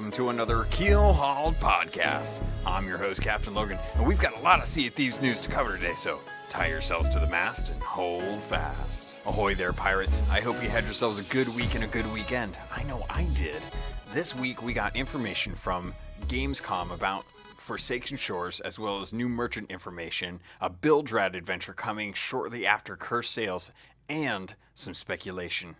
welcome to another Keelhauled podcast. I'm your host, CaptainLogun, and we've got a lot of Sea of Thieves news to cover today, so tie yourselves to the mast and hold fast. Ahoy there, pirates. I hope you had yourselves a good week and a good weekend. I know I did. This week we got information from Gamescom about Forsaken Shores, as well as new merchant information, a build rat adventure coming shortly after Cursed Sails, and some speculation.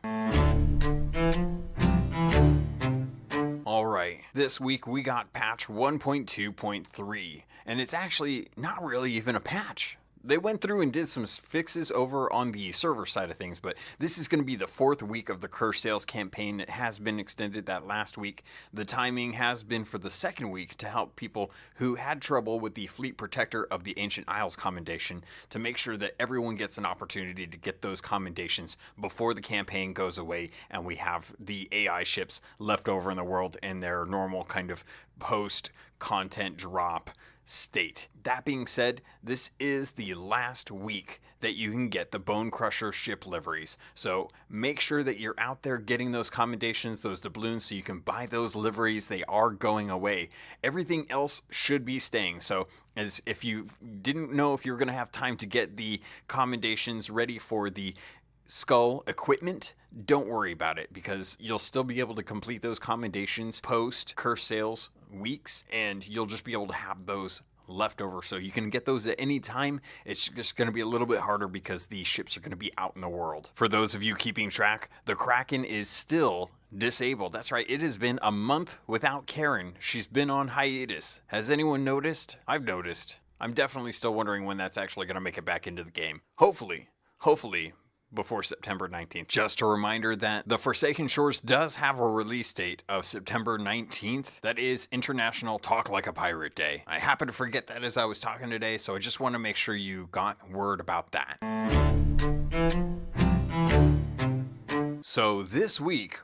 Alright, this week we got patch 1.2.3, and it's actually not really even a patch. They went through and did some fixes over on the server side of things, but this is going to be the fourth week of the Cursed Sails campaign. It has been extended that last week. The timing has been for the second week to help people who had trouble with the Fleet Protector of the Ancient Isles commendation, to make sure that everyone gets an opportunity to get those commendations before the campaign goes away and we have the AI ships left over in the world in their normal kind of post-content drop state. That being said, this is the last week that you can get the Bone Crusher ship liveries. So make sure that you're out there getting those commendations, those doubloons, so you can buy those liveries. They are going away. Everything else should be staying. So as if you didn't know if you were going to have time to get the commendations ready for the Skull equipment, don't worry about it, because you'll still be able to complete those commendations post Cursed Sails weeks, and you'll just be able to have those left over, so you can get those at any time. It's just going to be a little bit harder because the ships are going to be out in the world. For those of you keeping track, the Kraken is still disabled. That's right, it has been a month without Karen. She's been on hiatus. Has anyone noticed? I've noticed. I'm definitely still wondering when that's actually going to make it back into the game. Hopefully before September 19th. Just a reminder that the Forsaken Shores does have a release date of September 19th. That is International Talk Like a Pirate Day. I happened to forget that as I was talking today, so I just want to make sure you got word about that. So this week,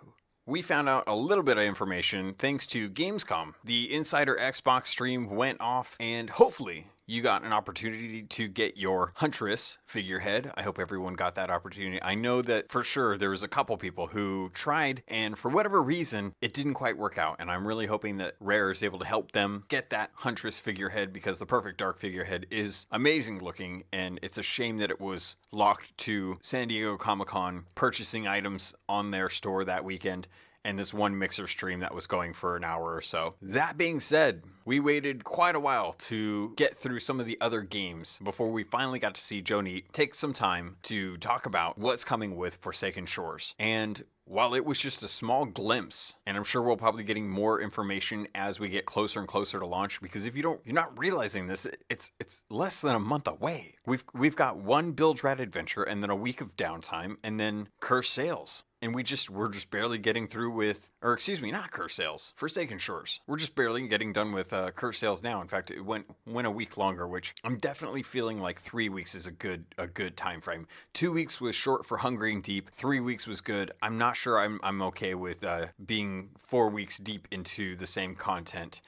we found out a little bit of information thanks to Gamescom. The Insider Xbox stream went off, and hopefully you got an opportunity to get your Huntress figurehead. I hope everyone got that opportunity. I know that for sure there was a couple people who tried, and for whatever reason, it didn't quite work out. And I'm really hoping that Rare is able to help them get that Huntress figurehead, because the Perfect Dark figurehead is amazing looking, and it's a shame that it was locked to San Diego Comic-Con purchasing items on their store that weekend, and this one mixer stream that was going for an hour or so. That being said, we waited quite a while to get through some of the other games before we finally got to see Joe Neat take some time to talk about what's coming with Forsaken Shores. And while it was just a small glimpse, and I'm sure we'll probably be getting more information as we get closer and closer to launch, because if you're not realizing this, it's less than a month away. We've got one build rat adventure, and then a week of downtime, and then Cursed Sails. And we're just barely getting through with, or excuse me, not Cursed Sails, Forsaken Shores. We're just barely getting done with Cursed Sails now. In fact, it went a week longer, which I'm definitely feeling like 3 weeks is a good time frame. 2 weeks was short for Hungering Deep. 3 weeks was good. I'm not sure I'm okay with being 4 weeks deep into the same content.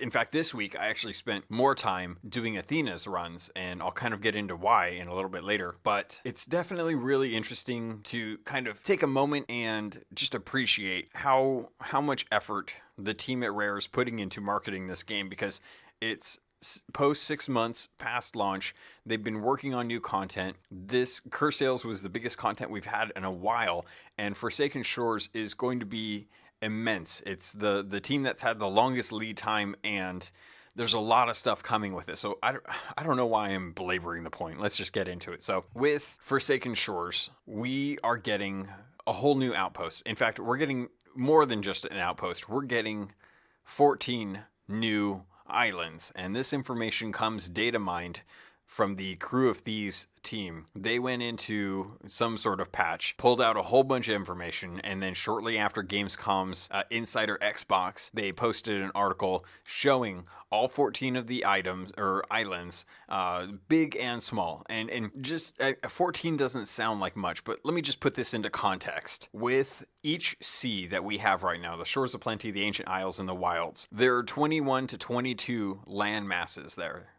In fact, this week I actually spent more time doing Athena's runs, and I'll kind of get into why in a little bit later. But it's definitely really interesting to kind of take a moment and just appreciate how much effort the team at Rare is putting into marketing this game, because it's post 6 months past launch. They've been working on new content. This Cursed Sails was the biggest content we've had in a while, and Forsaken Shores is going to be immense. It's the team that's had the longest lead time, and there's a lot of stuff coming with it. So I don't know why I'm belaboring the point. Let's just get into it. So with Forsaken Shores, we are getting a whole new outpost. In fact, we're getting more than just an outpost. We're getting 14 new islands, and this information comes data mined from the Crew of Thieves team. They went into some sort of patch, pulled out a whole bunch of information, and then shortly after Gamescom's Insider Xbox, they posted an article showing all 14 of the items or islands, big and small. And just 14 doesn't sound like much, but let me just put this into context. With each sea that we have right now, the Shores of Plenty, the Ancient Isles, and the Wilds, there are 21 to 22 land masses there.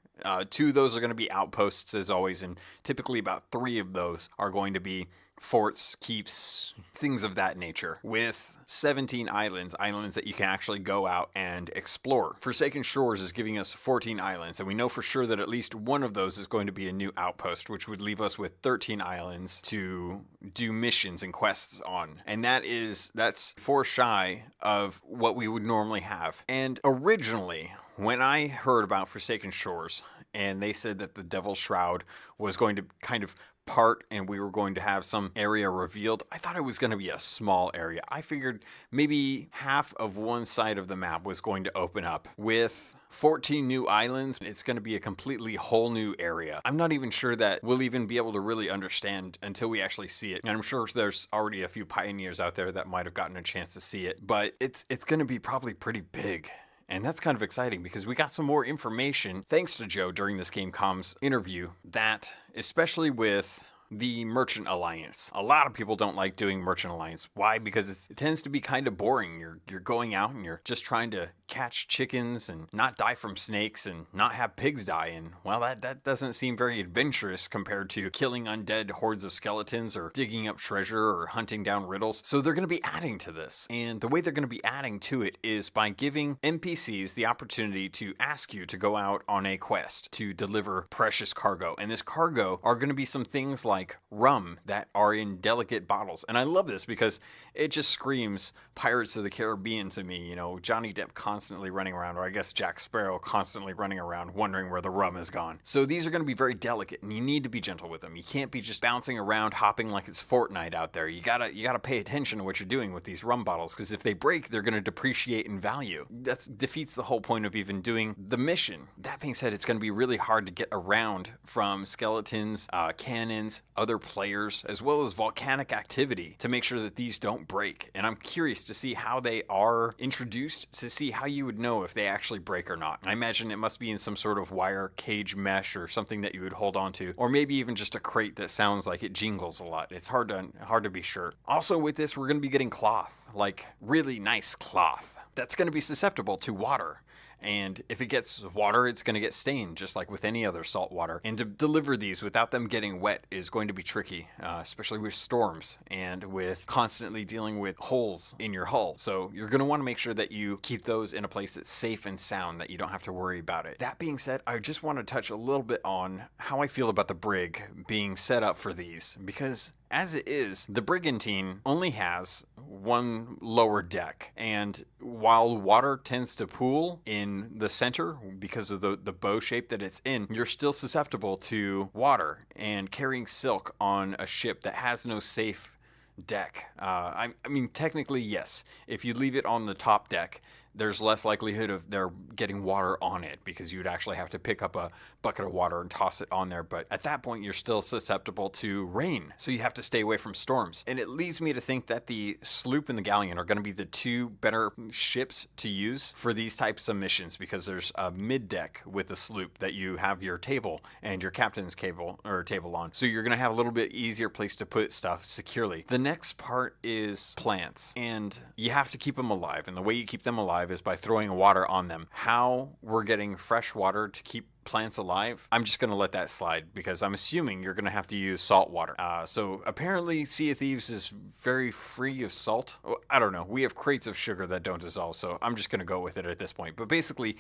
Two of those are going to be outposts, as always, and typically about 3 of those are going to be forts, keeps, things of that nature, with 17 islands that you can actually go out and explore. Forsaken Shores is giving us 14 islands, and we know for sure that at least one of those is going to be a new outpost, which would leave us with 13 islands to do missions and quests on. And that's 4 shy of what we would normally have. And originally, when I heard about Forsaken Shores, and they said that the Devil's Shroud was going to kind of part and we were going to have some area revealed, I thought it was going to be a small area. I figured maybe half of one side of the map was going to open up. With 14 new islands, it's going to be a completely whole new area. I'm not even sure that we'll even be able to really understand until we actually see it. And I'm sure there's already a few pioneers out there that might have gotten a chance to see it, but it's going to be probably pretty big. And that's kind of exciting because we got some more information, thanks to Joe during this Gamecom's interview, that especially with the Merchant Alliance. A lot of people don't like doing Merchant Alliance. Why? Because it tends to be kind of boring. You're going out and you're just trying to catch chickens and not die from snakes and not have pigs die. And well, that doesn't seem very adventurous compared to killing undead hordes of skeletons or digging up treasure or hunting down riddles. So they're going to be adding to this. And the way they're going to be adding to it is by giving NPCs the opportunity to ask you to go out on a quest to deliver precious cargo. And this cargo are going to be some things like rum that are in delicate bottles. And I love this because it just screams Pirates of the Caribbean to me. You know, Johnny Depp constantly running around, or I guess Jack Sparrow constantly running around wondering where the rum is gone. So these are going to be very delicate and you need to be gentle with them. You can't be just bouncing around hopping like it's Fortnite out there. You gotta pay attention to what you're doing with these rum bottles, because if they break, they're going to depreciate in value. That defeats the whole point of even doing the mission. That being said, it's going to be really hard to get around from skeletons, cannons, other players, as well as volcanic activity to make sure that these don't break. And I'm curious to see how they are introduced, to see how you would know if they actually break or not. I imagine it must be in some sort of wire cage mesh or something that you would hold on to, or maybe even just a crate that sounds like it jingles a lot. It's hard to be sure. Also with this, we're going to be getting cloth, like really nice cloth that's going to be susceptible to water. And if it gets water, it's going to get stained, just like with any other salt water. And to deliver these without them getting wet is going to be tricky, especially with storms and with constantly dealing with holes in your hull. So you're going to want to make sure that you keep those in a place that's safe and sound, that you don't have to worry about it. That being said, I just want to touch a little bit on how I feel about the brig being set up for these, because as it is, the brigantine only has one lower deck, and while water tends to pool in the center because of the bow shape that it's in, you're still susceptible to water, and carrying silk on a ship that has no safe deck. I mean, technically, yes. If you leave it on the top deck, there's less likelihood of there getting water on it because you'd actually have to pick up a bucket of water and toss it on there. But at that point, you're still susceptible to rain. So you have to stay away from storms. And it leads me to think that the sloop and the galleon are going to be the 2 better ships to use for these types of missions, because there's a mid deck with the sloop that you have your table and your captain's table on. So you're going to have a little bit easier place to put stuff securely. The next part is plants, and you have to keep them alive. And the way you keep them alive is by throwing water on them. How we're getting fresh water to keep plants alive, I'm just going to let that slide, because I'm assuming you're going to have to use salt water. So apparently Sea of Thieves is very free of salt. I don't know. We have crates of sugar that don't dissolve, so I'm just going to go with it at this point. But basically,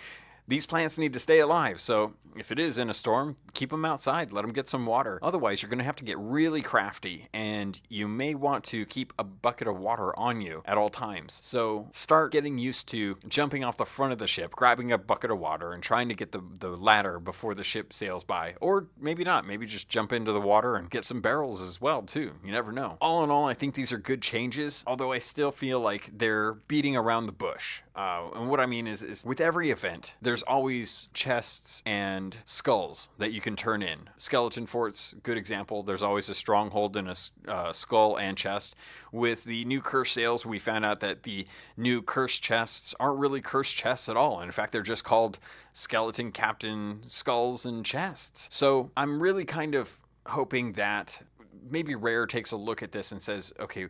these plants need to stay alive, so if it is in a storm, keep them outside, let them get some water. Otherwise, you're going to have to get really crafty, and you may want to keep a bucket of water on you at all times. So start getting used to jumping off the front of the ship, grabbing a bucket of water, and trying to get the ladder before the ship sails by. Or maybe not, maybe just jump into the water and get some barrels as well, too. You never know. All in all, I think these are good changes, although I still feel like they're beating around the bush. And what I mean is with every event, there's always chests and skulls that you can turn in. Skeleton forts, good example. There's always a stronghold and a skull and chest. With the new curse sales, we found out that the new curse chests aren't really curse chests at all. In fact, they're just called skeleton captain skulls and chests. So I'm really kind of hoping that maybe Rare takes a look at this and says, okay,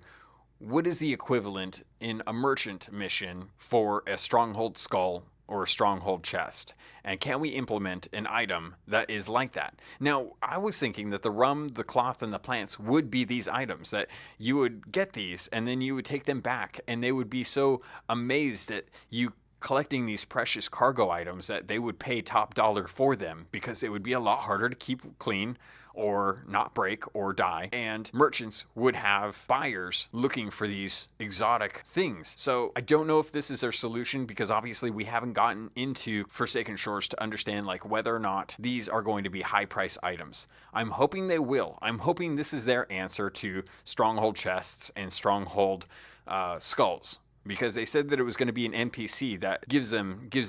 what is the equivalent in a merchant mission for a stronghold skull or a stronghold chest? And can we implement an item that is like that? Now, I was thinking that the rum, the cloth, and the plants would be these items, that you would get these and then you would take them back and they would be so amazed at you collecting these precious cargo items that they would pay top dollar for them, because it would be a lot harder to keep clean or not break or die, and merchants would have buyers looking for these exotic things. So I don't know if this is their solution, because obviously we haven't gotten into Forsaken Shores to understand like whether or not these are going to be high price items. I'm hoping they will. I'm hoping this is their answer to stronghold chests and stronghold skulls, because they said that it was going to be an NPC that gives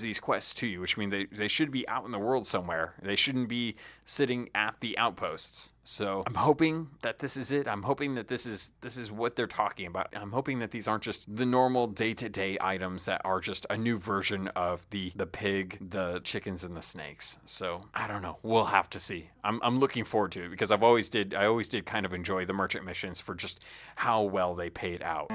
these quests to you, which means they should be out in the world somewhere. They shouldn't be sitting at the outposts. So I'm hoping that this is it. I'm hoping that this is what they're talking about. I'm hoping that these aren't just the normal day-to-day items that are just a new version of the pig, the chickens, and the snakes. So I don't know. We'll have to see. I'm looking forward to it, because I always did kind of enjoy the merchant missions for just how well they paid out.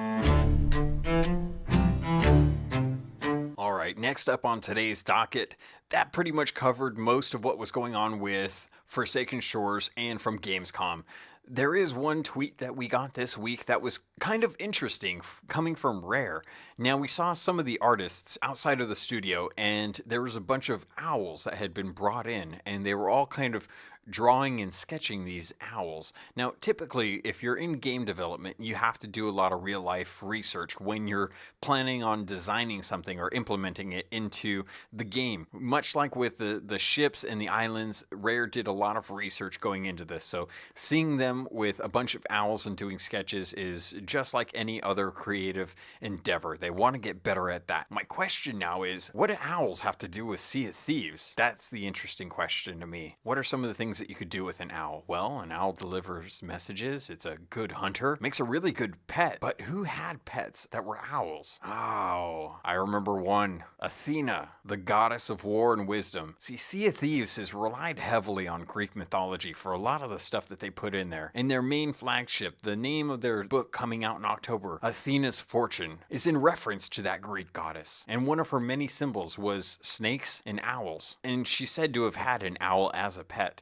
All right, next up on today's docket, that pretty much covered most of what was going on with Forsaken Shores and from Gamescom. There is one tweet that we got this week that was kind of interesting, coming from Rare. Now, we saw some of the artists outside of the studio, and there was a bunch of owls that had been brought in, and they were all kind of drawing and sketching these owls. Now, typically, if you're in game development, you have to do a lot of real-life research when you're planning on designing something or implementing it into the game. Much like with the ships and the islands, Rare did a lot of research going into this. So seeing them with a bunch of owls and doing sketches is just like any other creative endeavor. They want to get better at that. My question now is, what do owls have to do with Sea of Thieves? That's the interesting question to me. What are some of the things that you could do with an owl? Well, an owl delivers messages. It's a good hunter. Makes a really good pet. But who had pets that were owls? Oh, I remember one. Athena, the goddess of war and wisdom. See, Sea of Thieves has relied heavily on Greek mythology for a lot of the stuff that they put in there. In their main flagship, the name of their book coming out in October, Athena's Fortune, is in reference to that Greek goddess. And one of her many symbols was snakes and owls. And she's said to have had an owl as a pet.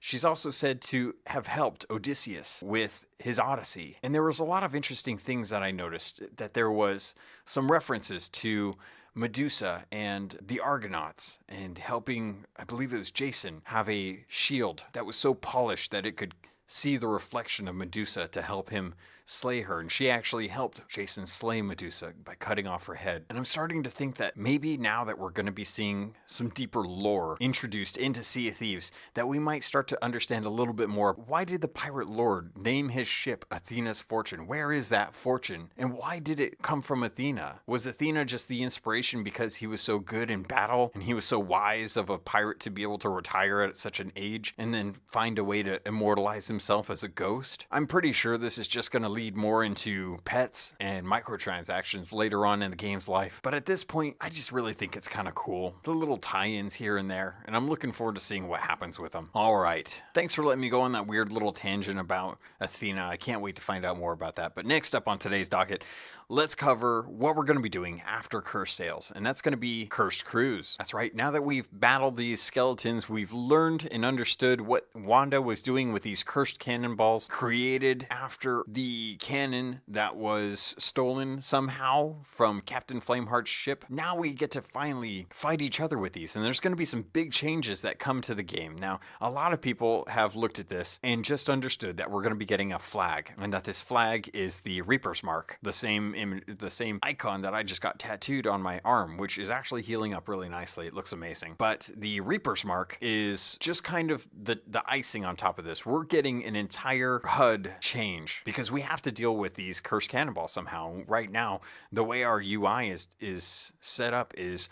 She's also said to have helped Odysseus with his Odyssey. And there was a lot of interesting things that I noticed, that there was some references to Medusa and the Argonauts, and helping, I believe it was Jason, have a shield that was so polished that it could see the reflection of Medusa to help him slay her. And she actually helped Jason slay Medusa by cutting off her head. And I'm starting to think that maybe now that we're going to be seeing some deeper lore introduced into Sea of Thieves, that we might start to understand a little bit more. Why did the pirate lord name his ship Athena's Fortune? Where is that fortune? And why did it come from Athena? Was Athena just the inspiration because he was so good in battle and he was so wise of a pirate to be able to retire at such an age and then find a way to immortalize himself as a ghost? I'm pretty sure this is just going to lead more into pets and microtransactions later on in the game's life. But at this point, I just really think it's kind of cool. The little tie-ins here and there, and I'm looking forward to seeing what happens with them. All right. Thanks for letting me go on that weird little tangent about Athena. I can't wait to find out more about that. But next up on today's docket, let's cover what we're going to be doing after Cursed Sales, and that's going to be Cursed Cruise. That's right. Now that we've battled these skeletons, we've learned and understood what Wanda was doing with these cursed cannonballs created after the cannon that was stolen somehow from Captain Flameheart's ship. Now we get to finally fight each other with these, and there's going to be some big changes that come to the game. Now, a lot of people have looked at this and just understood that we're going to be getting a flag, and that this flag is the Reaper's Mark, the same icon that I just got tattooed on my arm, which is actually healing up really nicely. It looks amazing. But the Reaper's Mark is just kind of the icing on top of this. We're getting an entire HUD change because we have to deal with these cursed cannonballs somehow. Right now, the way our UI is set up is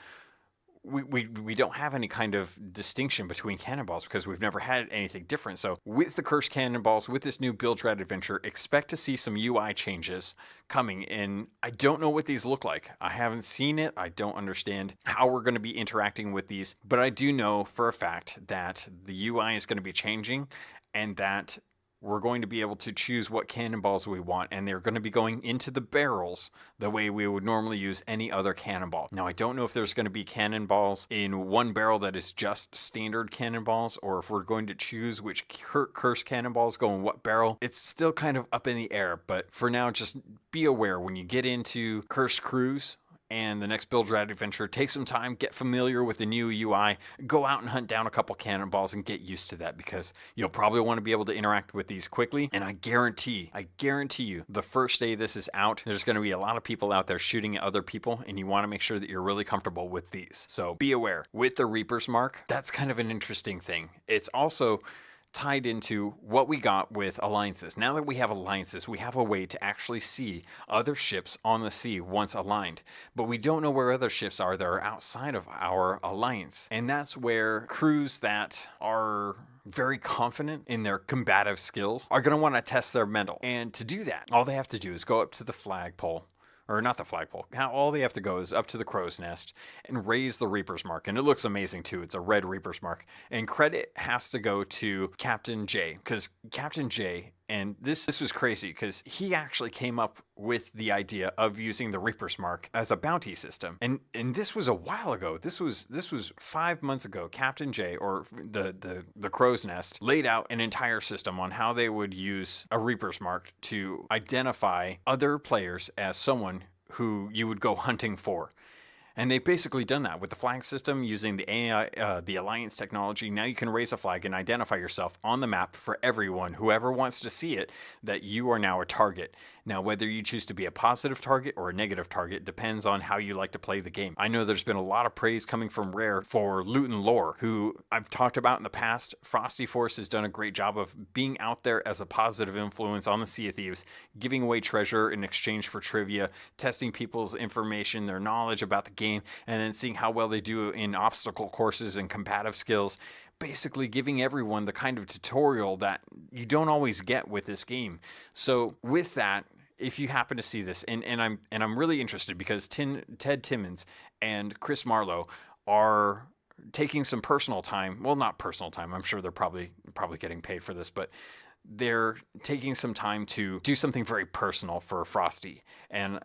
we don't have any kind of distinction between cannonballs because we've never had anything different. So with the cursed cannonballs, with this new Build Dread adventure, expect to see some UI changes coming in. I don't know what these look like. I haven't seen it. I don't understand how we're going to be interacting with these, but I do know for a fact that the UI is going to be changing, and that we're going to be able to choose what cannonballs we want, and they're going to be going into the barrels the way we would normally use any other cannonball. Now, I don't know if there's going to be cannonballs in one barrel that is just standard cannonballs, or if we're going to choose which curse cannonballs go in what barrel. It's still kind of up in the air, but for now, just be aware when you get into Cursed Cruise and the next Build Rat adventure, take some time, get familiar with the new UI, go out and hunt down a couple cannonballs and get used to that, because you'll probably want to be able to interact with these quickly. And I guarantee you, the first day this is out, there's going to be a lot of people out there shooting at other people, and you want to make sure that you're really comfortable with these. So be aware. With the Reaper's Mark, that's kind of an interesting thing. It's also tied into what we got with alliances. Now that we have alliances, we have a way to actually see other ships on the sea once aligned, but we don't know where other ships are that are outside of our alliance. And that's where crews that are very confident in their combative skills are going to want to test their mettle. And to do that, all they have to do is go up to the flagpole, or not the flagpole. All they have to go is up to the crow's nest and raise the Reaper's Mark. And it looks amazing too. It's a red Reaper's Mark. And credit has to go to Captain J, because Captain J, and this was crazy because he actually came up with the idea of using the Reaper's Mark as a bounty system. And this was a while ago. This was 5 months ago. Captain J, or the crow's nest, laid out an entire system on how they would use a Reaper's Mark to identify other players as someone who you would go hunting for. And they've basically done that with the flag system using the AI, the Alliance technology. Now you can raise a flag and identify yourself on the map for everyone, whoever wants to see it, that you are now a target. Now, whether you choose to be a positive target or a negative target depends on how you like to play the game. I know there's been a lot of praise coming from Rare for Loot and Lore, who I've talked about in the past. Frosty Force has done a great job of being out there as a positive influence on the Sea of Thieves, giving away treasure in exchange for trivia, testing people's information, their knowledge about the game, and then seeing how well they do in obstacle courses and combative skills. Basically giving everyone the kind of tutorial that you don't always get with this game. So with that, if you happen to see this, and I'm really interested because Ted Timmons and Chris Marlowe are taking some personal time. Well, not personal time. I'm sure they're probably getting paid for this, but they're taking some time to do something very personal for Frosty. And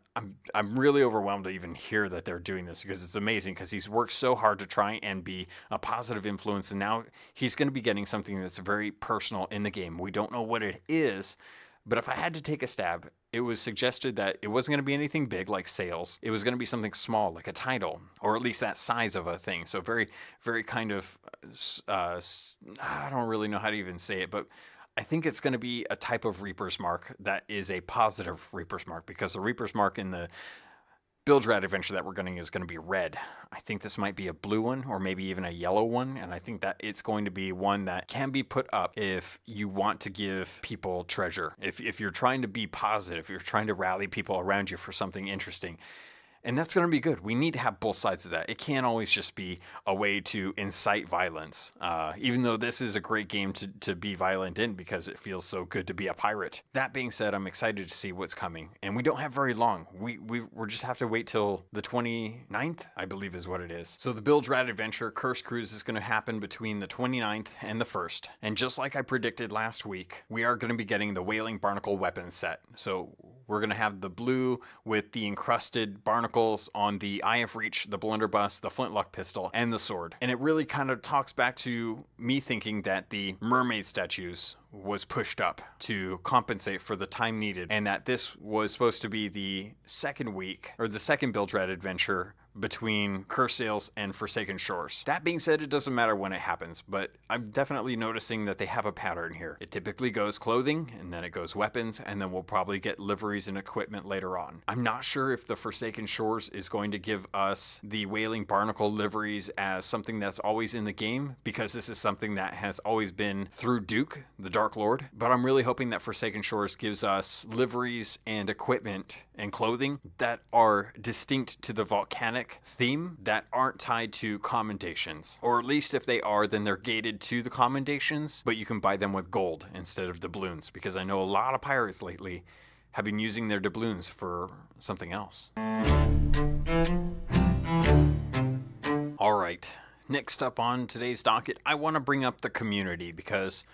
I'm really overwhelmed to even hear that they're doing this, because it's amazing, because he's worked so hard to try and be a positive influence, and now he's going to be getting something that's very personal in the game. We don't know what it is, but if I had to take a stab, it was suggested that it wasn't going to be anything big like sales. It was going to be something small like a title, or at least that size of a thing. So very, very kind of, I don't really know how to even say it, but I think it's going to be a type of Reaper's Mark that is a positive Reaper's Mark, because the Reaper's Mark in the Build Rat adventure that we're getting is going to be red. I think this might be a blue one, or maybe even a yellow one, and I think that it's going to be one that can be put up if you want to give people treasure. If you're trying to be positive, if you're trying to rally people around you for something interesting. And that's going to be good. We need to have both sides of that. It can't always just be a way to incite violence, even though this is a great game to be violent in, because it feels so good to be a pirate. That being said, I'm excited to see what's coming. And we don't have very long. We're just have to wait till the 29th, I believe is what it is. So the Build Rat Adventure Cursed Cruise is going to happen between the 29th and the 1st. And just like I predicted last week, we are going to be getting the Whaling Barnacle weapon set. So we're going to have the blue with the encrusted barnacles on the Eye of Reach, the blunderbuss, the flintlock pistol, and the sword. And it really kind of talks back to me thinking that the mermaid statues was pushed up to compensate for the time needed, and that this was supposed to be the second week, or the second Build Rat adventure between Curse Sales and Forsaken Shores. That being said, it doesn't matter when it happens, but I'm definitely noticing that they have a pattern here. It typically goes clothing, and then it goes weapons, and then we'll probably get liveries and equipment later on. I'm not sure if the Forsaken Shores is going to give us the Whaling Barnacle liveries as something that's always in the game, because this is something that has always been through Duke, the Dark Lord, but I'm really hoping that Forsaken Shores gives us liveries and equipment and clothing that are distinct to the volcanic theme, that aren't tied to commendations. Or at least if they are, then they're gated to the commendations, but you can buy them with gold instead of doubloons, because I know a lot of pirates lately have been using their doubloons for something else. All right, next up on today's docket, I want to bring up the community, because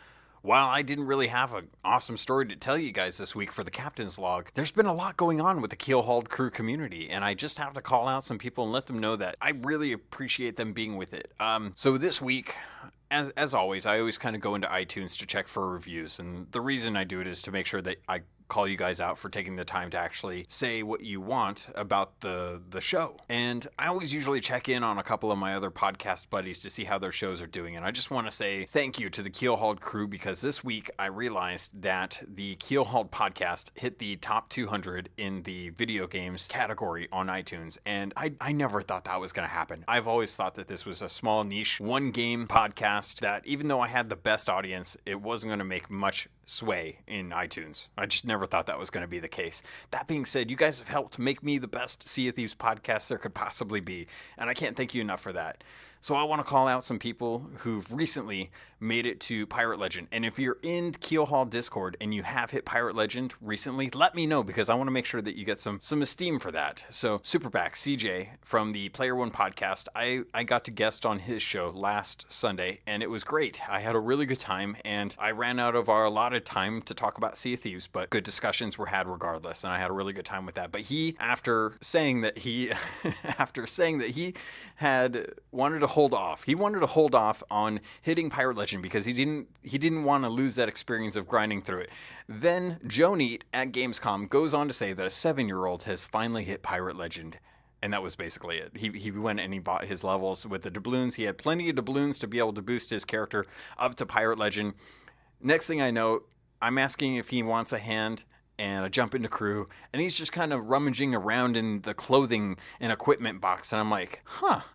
While I didn't really have an awesome story to tell you guys this week for the Captain's Log, there's been a lot going on with the Keelhauled crew community, and I just have to call out some people and let them know that I really appreciate them being with it. So this week, as always, I always kind of go into iTunes to check for reviews, and the reason I do it is to make sure that I call you guys out for taking the time to actually say what you want about the show. And I always usually check in on a couple of my other podcast buddies to see how their shows are doing. And I just want to say thank you to the Keelhauled crew, because this week I realized that the Keelhauled podcast hit the top 200 in the video games category on iTunes. And I never thought that was going to happen. I've always thought that this was a small niche, one game podcast that, even though I had the best audience, it wasn't going to make much sway in iTunes. I just never thought that was going to be the case. That being said, you guys have helped make me the best Sea of Thieves podcast there could possibly be, and I can't thank you enough for that. So I want to call out some people who've recently made it to Pirate Legend. And if you're in Keelhauled Discord and you have hit Pirate Legend recently, let me know, because I want to make sure that you get some esteem for that. So Superback CJ from the Player One podcast, I got to guest on his show last Sunday, and it was great. I had a really good time, and I ran out of our allotted time to talk about Sea of Thieves, but good discussions were had regardless, and I had a really good time with that. But he, after saying that he had wanted to hold off. He wanted to hold off on hitting Pirate Legend because he didn't want to lose that experience of grinding through it. Then Joe Neat at Gamescom goes on to say that a 7-year-old has finally hit Pirate Legend. And that was basically it. He went and he bought his levels with the doubloons. He had plenty of doubloons to be able to boost his character up to Pirate Legend. Next thing I know, I'm asking if he wants a hand, and I jump into crew, and he's just kind of rummaging around in the clothing and equipment box, and I'm like,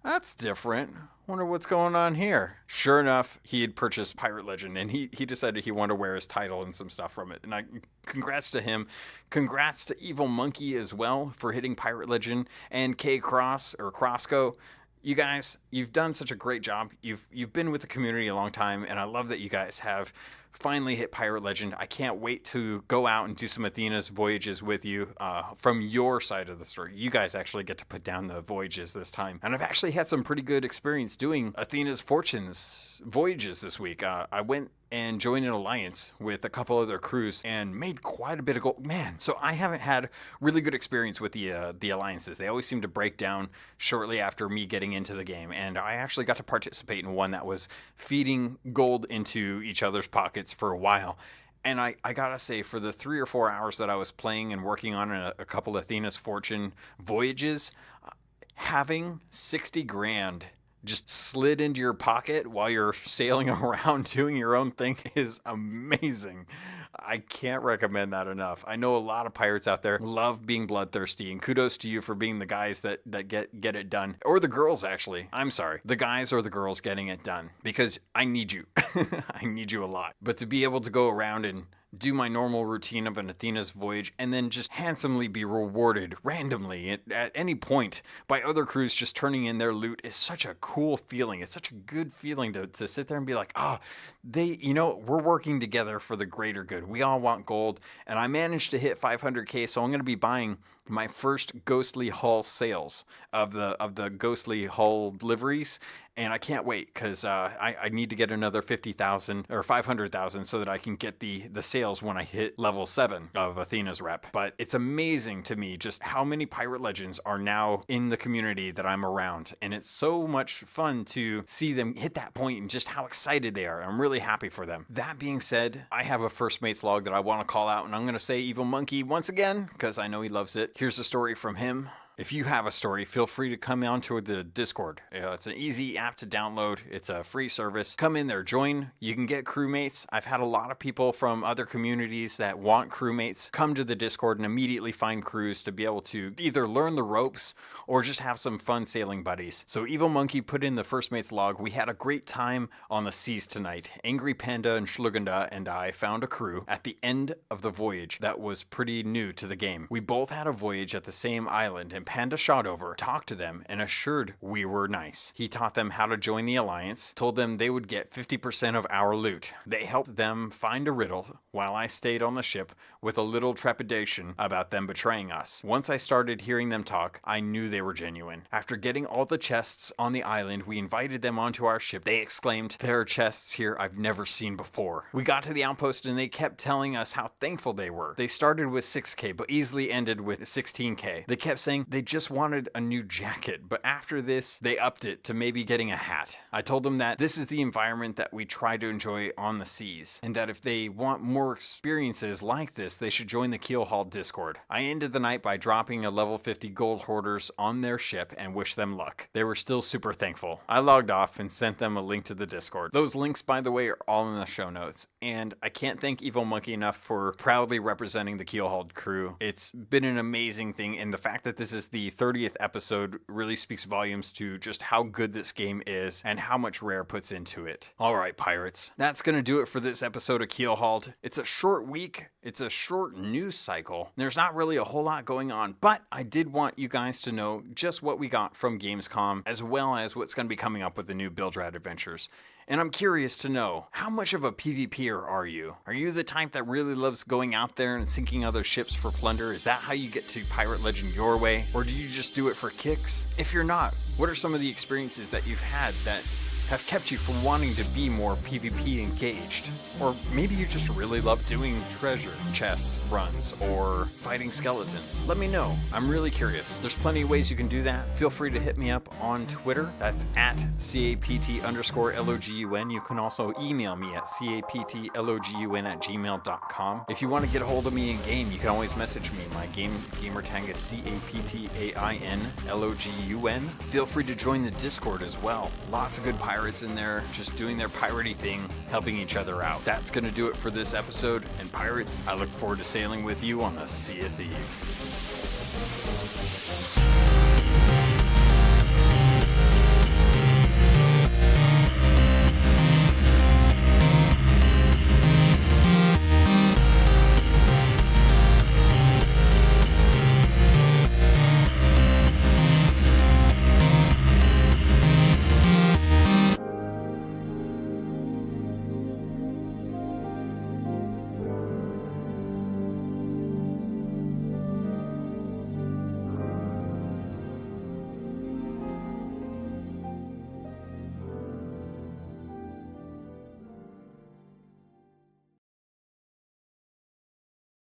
that's different. Wonder what's going on here. Sure enough, he had purchased Pirate Legend, and he decided he wanted to wear his title and some stuff from it. And congrats to him. Congrats to Evil Monkey as well for hitting Pirate Legend, and K Cross or Crossco. You guys, you've done such a great job. You've been with the community a long time, and I love that you guys have finally hit Pirate Legend. I can't wait to go out and do some Athena's voyages with you from your side of the story. You guys actually get to put down the voyages this time. And I've actually had some pretty good experience doing Athena's Fortunes voyages this week. I went and joined an alliance with a couple other crews and made quite a bit of gold. Man, so I haven't had really good experience with the alliances. They always seem to break down shortly after me getting into the game, and I actually got to participate in one that was feeding gold into each other's pockets for a while. And I gotta say, for the 3 or 4 hours that I was playing and working on a couple of Athena's Fortune voyages, having 60 grand just slid into your pocket while you're sailing around doing your own thing is amazing. I can't recommend that enough. I know a lot of pirates out there love being bloodthirsty, and kudos to you for being the guys that get it done. Or the girls, actually. I'm sorry. The guys or the girls getting it done, because I need you. I need you a lot. But to be able to go around and do my normal routine of an Athena's voyage and then just handsomely be rewarded randomly at any point by other crews just turning in their loot is such a cool feeling. It's such a good feeling to sit there and be like, we're working together for the greater good. We all want gold, and I managed to hit 500k, so I'm going to be buying my first Ghostly Hull sales of the Ghostly Hull liveries, and I can't wait, because I need to get another 50,000 or 500,000 so that I can get the sales when I hit level 7 of Athena's rep. But it's amazing to me just how many Pirate Legends are now in the community that I'm around, and it's so much fun to see them hit that point and just how excited they are. I'm really happy for them. That being said, I have a first mate's log that I want to call out, and I'm going to say Evil Monkey once again, because I know he loves it. Here's a story from him. If you have a story, feel free to come onto the Discord. It's an easy app to download. It's a free service. Come in there, join. You can get crewmates. I've had a lot of people from other communities that want crewmates come to the Discord and immediately find crews to be able to either learn the ropes or just have some fun sailing buddies. So Evil Monkey put in the first mate's log. We had a great time on the seas tonight. Angry Panda and Schluganda and I found a crew at the end of the voyage that was pretty new to the game. We both had a voyage at the same island, and and Panda shot over, talked to them, and assured we were nice. He taught them how to join the alliance, told them they would get 50% of our loot. They helped them find a riddle while I stayed on the ship with a little trepidation about them betraying us. Once I started hearing them talk, I knew they were genuine. After getting all the chests on the island, we invited them onto our ship. They exclaimed, "There are chests here I've never seen before." We got to the outpost and they kept telling us how thankful they were. They started with 6k but easily ended with 16k. They kept saying they just wanted a new jacket, but after this they upped it to maybe getting a hat. I told them that this is the environment that we try to enjoy on the seas, and that if they want more experiences like this, they should join the Keelhauled Discord. I ended the night by dropping a level 50 gold hoarders on their ship and wished them luck. They were still super thankful. I logged off and sent them a link to the Discord. Those links, by the way, are all in the show notes, and I can't thank Evil Monkey enough for proudly representing the Keelhauled crew. It's been an amazing thing, and the fact that this is the 30th episode really speaks volumes to just how good this game is and how much Rare puts into it. Alright, pirates, that's gonna do it for this episode of Keelhauled. It's a short week, it's a short news cycle. There's not really a whole lot going on, but I did want you guys to know just what we got from Gamescom, as well as what's gonna be coming up with the new Build Rat adventures. And I'm curious to know, how much of a PvPer are you? Are you the type that really loves going out there and sinking other ships for plunder? Is that how you get to Pirate Legend your way? Or do you just do it for kicks? If you're not, what are some of the experiences that you've had that have kept you from wanting to be more PvP engaged? Or maybe you just really love doing treasure chest runs or fighting skeletons. Let me know. I'm really curious. There's plenty of ways you can do that. Feel free to hit me up on Twitter. That's at CAPT_LOGUN. You can also email me at CAPTLOGUN@gmail.com. If you want to get a hold of me in game, you can always message me. My gamertag is CAPTAINLOGUN. Feel free to join the Discord as well. Lots of good pirates in there, just doing their piratey thing, helping each other out. That's going to do it for this episode, and pirates, I look forward to sailing with you on the Sea of Thieves.